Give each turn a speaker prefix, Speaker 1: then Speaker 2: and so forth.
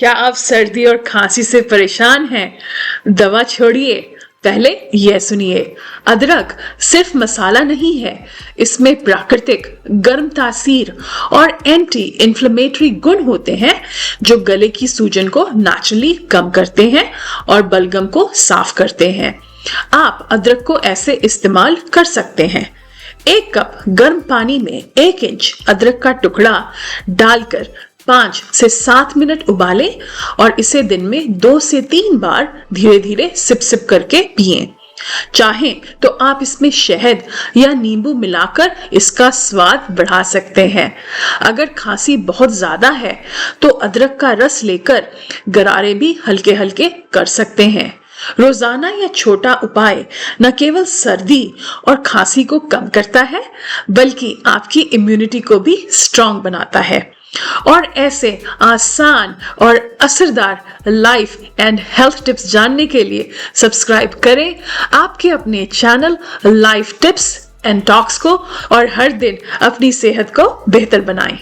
Speaker 1: क्या आप सर्दी और खांसी से परेशान हैं? दवा छोड़िए, पहले यह सुनिए। अदरक सिर्फ मसाला नहीं है, इसमें प्राकृतिक गर्म तासीर और एंटी इन्फ्लेमेटरी गुण होते हैं जो गले की सूजन को नेचुरली कम करते हैं और बलगम को साफ करते हैं। आप अदरक को ऐसे इस्तेमाल कर सकते हैं। 1 कप गर्म पानी में 1 इंच अदरक का टुकड़ा डालकर 5 से 7 मिनट उबालें और इसे दिन में 2 से 3 बार धीरे धीरे सिप सिप करके पिएं। चाहें तो आप इसमें शहद या नींबू मिलाकर इसका स्वाद बढ़ा सकते हैं। अगर खांसी बहुत ज्यादा है तो अदरक का रस लेकर गरारे भी हल्के हल्के कर सकते हैं। रोजाना यह छोटा उपाय न केवल सर्दी और खांसी को कम करता है बल्कि आपकी इम्यूनिटी को भी स्ट्रांग बनाता है। और ऐसे आसान और असरदार लाइफ एंड हेल्थ टिप्स जानने के लिए सब्सक्राइब करें आपके अपने channel life tips and talks को और हर दिन अपनी सेहत को बेहतर बनाएं।